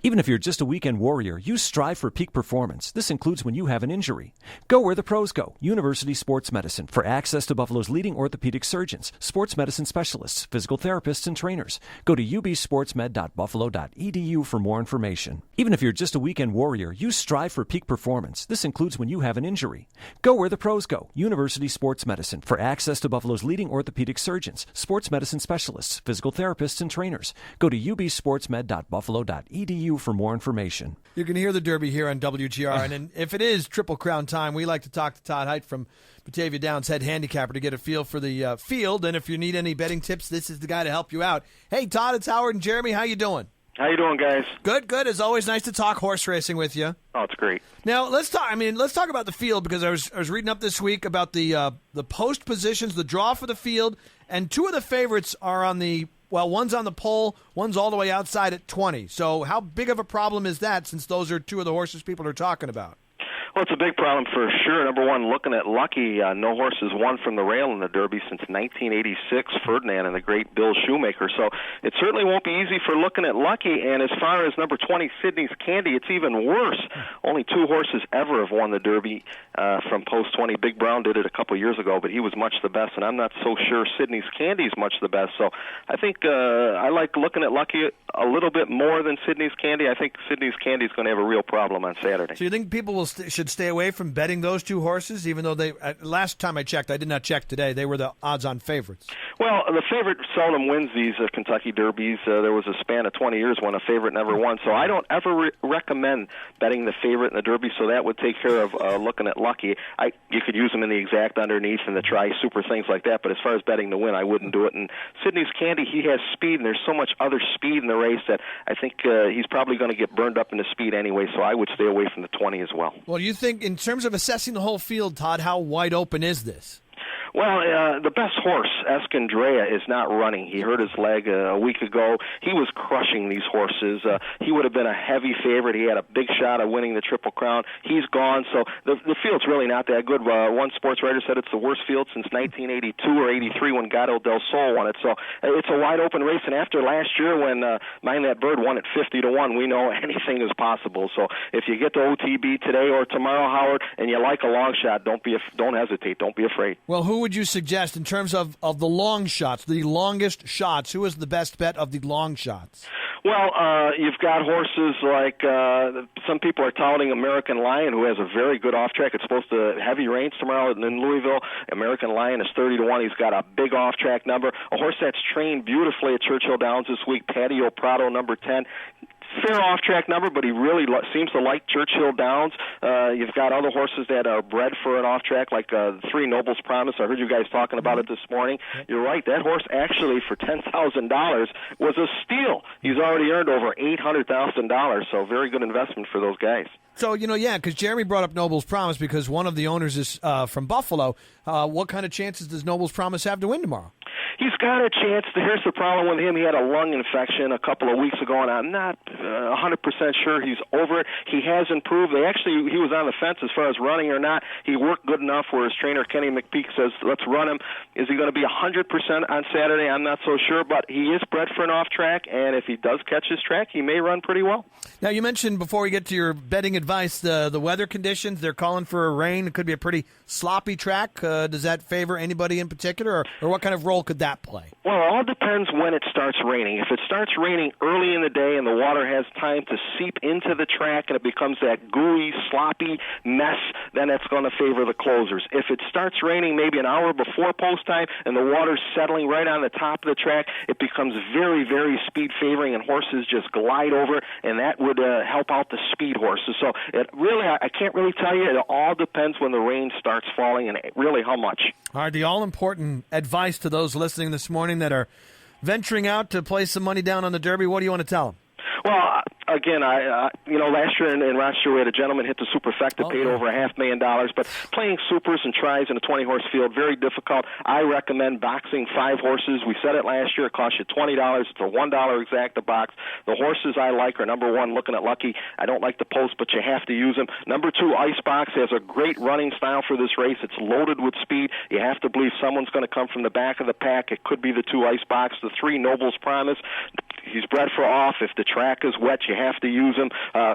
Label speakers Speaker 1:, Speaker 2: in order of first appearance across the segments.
Speaker 1: Even if you're just a weekend warrior, you strive for peak performance. This includes when you have an injury. Go where the pros go. University Sports Medicine for access to Buffalo's leading orthopedic surgeons, sports medicine specialists, physical therapists, and trainers. Go to ubsportsmed.buffalo.edu for more information. Even if you're just a weekend warrior, you strive for peak performance. This includes when you have an injury. Go where the pros go. University Sports Medicine for access to Buffalo's leading orthopedic surgeons, sports medicine specialists, physical therapists, and trainers. Go to ubsportsmed.buffalo.edu for more information.
Speaker 2: You can hear the Derby here on WGR, and if it is Triple Crown time, we like to talk to Todd Haight from Batavia Downs, head handicapper, to get a feel for the field. And if you need any betting tips, this is the guy to help you out. Hey, Todd, it's Howard and Jeremy. How you doing?
Speaker 3: How you doing, guys?
Speaker 2: Good, good. It's always nice to talk horse racing with you.
Speaker 3: Oh, it's great.
Speaker 2: Now let's talk. Let's talk about the field, because I was reading up this week about the post positions, the draw for the field, and two of the favorites are on the. Well, one's on the pole, one's all the way outside at 20. So how big of a problem is that, since those are two of the horses people are talking about?
Speaker 3: Well, it's a big problem for sure. Number one, looking at Lucky, no horse has won from the rail in the Derby since 1986, Ferdinand and the great Bill Shoemaker. So it certainly won't be easy for looking at Lucky. And as far as number 20, Sydney's Candy, it's even worse. Only two horses ever have won the Derby from post 20. Big Brown did it a couple years ago, but he was much the best, and I'm not so sure Sydney's Candy is much the best. So I think I like looking at Lucky a little bit more than Sydney's Candy. I think Sydney's Candy is going to have a real problem on Saturday.
Speaker 2: So you think people should stay away from betting those two horses, even though they, last time I checked, I did not check today, they were the odds-on favorites?
Speaker 3: Well, the favorite seldom wins these Kentucky Derbies. There was a span of 20 years when a favorite never won, so I don't ever recommend betting the favorite in the Derby, so that would take care of looking at Lucky. You could use them in the exact underneath and the tri-super, things like that, but as far as betting the win, I wouldn't do it. And Sydney's Candy, he has speed, and there's so much other speed in the race that I think he's probably going to get burned up into speed anyway, so I would stay away from the 20 as well.
Speaker 2: Well, do you think, in terms of assessing the whole field, Todd, how wide open is this?
Speaker 3: Well, the best horse, Escandrea, is not running. He hurt his leg a week ago. He was crushing these horses. He would have been a heavy favorite. He had a big shot at winning the Triple Crown. He's gone, so the field's really not that good. One sports writer said it's the worst field since 1982 or 83 when Gato del Sol won it. So it's a wide-open race, and after last year when Mind That Bird won at 50-1, we know anything is possible. So if you get to OTB today or tomorrow, Howard, and you like a long shot, don't hesitate. Don't be afraid.
Speaker 2: Well, who would you suggest in terms of the long shots, the longest shots? Who is the best bet of the long shots?
Speaker 3: Well, you've got horses like some people are touting American Lion, who has a very good off-track. It's supposed to heavy rains tomorrow in Louisville. American Lion is 30-1. He's got a big off-track number. A horse that's trained beautifully at Churchill Downs this week, Patio Prado, number 10. Fair off-track number, but he really seems to like Churchill Downs. You've got other horses that are bred for an off-track, like Three Nobles Promise. I heard you guys talking about it this morning. You're right. That horse actually, for $10,000, was a steal. He's already earned over $800,000, so very good investment for those guys.
Speaker 2: So, because Jeremy brought up Noble's Promise because one of the owners is from Buffalo. What kind of chances does Noble's Promise have to win tomorrow?
Speaker 3: He's got a chance. Here's the problem with him. He had a lung infection a couple of weeks ago, and I'm not 100% sure he's over it. He has improved. He was on the fence as far as running or not. He worked good enough where his trainer, Kenny McPeak, says, let's run him. Is he going to be 100% on Saturday? I'm not so sure, but he is bred for an off-track, and if he does catch his track, he may run pretty well.
Speaker 2: Now, you mentioned before we get to your betting advice, the weather conditions. They're calling for a rain. It could be a pretty sloppy track. Does that favor anybody in particular, or what kind of role could that play?
Speaker 3: Well, it all depends when it starts raining. If it starts raining early in the day and the water has time to seep into the track and it becomes that gooey, sloppy mess, then it's going to favor the closers. If it starts raining maybe an hour before post time and the water's settling right on the top of the track, it becomes very, very speed favoring and horses just glide over, and that would help out the speed horses. So it really, I can't really tell you. It all depends when the rain starts falling and really how much.
Speaker 2: All right, the all-important advice to those listening this morning that are venturing out to place some money down on the Derby, what do you want to tell them?
Speaker 3: Well, again, last year in Rochester we had a gentleman hit the superfecta, paid over $500,000. But playing supers and tries in a 20-horse field, very difficult. I recommend boxing 5 horses. We said it last year. It costs you $20. It's a $1 exacta box. The horses I like are, number 1, looking at Lucky. I don't like the post, but you have to use them. Number 2, Icebox has a great running style for this race. It's loaded with speed. You have to believe someone's going to come from the back of the pack. It could be the 2, Icebox. The 3, Noble's Promise. He's bred for off. If the track is wet, you have to use him.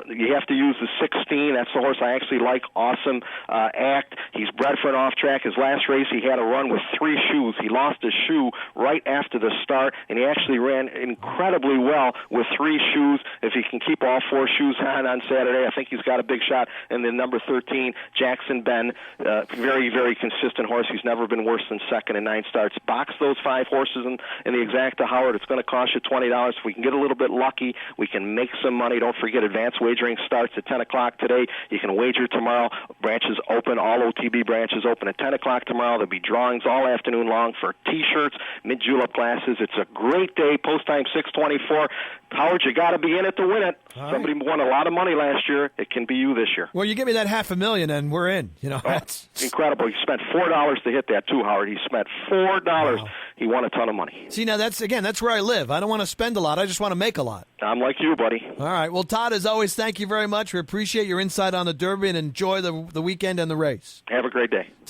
Speaker 3: You have to use the 16. That's the horse I actually like. Awesome Act. He's bred for an off track. His last race, he had a run with 3 shoes. He lost his shoe right after the start, and he actually ran incredibly well with 3 shoes. If he can keep all 4 shoes on Saturday, I think he's got a big shot. And then number 13, Jackson Ben, very, very consistent horse. He's never been worse than second in 9 starts. Box those 5 horses in the Exacta, Howard. It's going to cost you $20. If we can get a little bit lucky, we can make some money. Don't forget, advanced wagering starts at 10 o'clock today. You can wager tomorrow. Branches open. All OTB branches open at 10 o'clock tomorrow. There'll be drawings all afternoon long for T-shirts, mid-julep glasses. It's a great day. Post time 6:24. Howard, you got to be in it to win it. Somebody won a lot of money last year. It can be you this year.
Speaker 2: Well, you give me that $500,000 and we're in. That's
Speaker 3: incredible. He spent $4 to hit that too, Howard. He spent $4. Wow. He won a ton of money.
Speaker 2: See, now that's where I live. I don't want to spend a lot. I just want to make a lot.
Speaker 3: I'm like you, buddy.
Speaker 2: All right. Well, Todd, as always, thank you very much. We appreciate your insight on the Derby and enjoy the weekend and the race.
Speaker 3: Have a great day.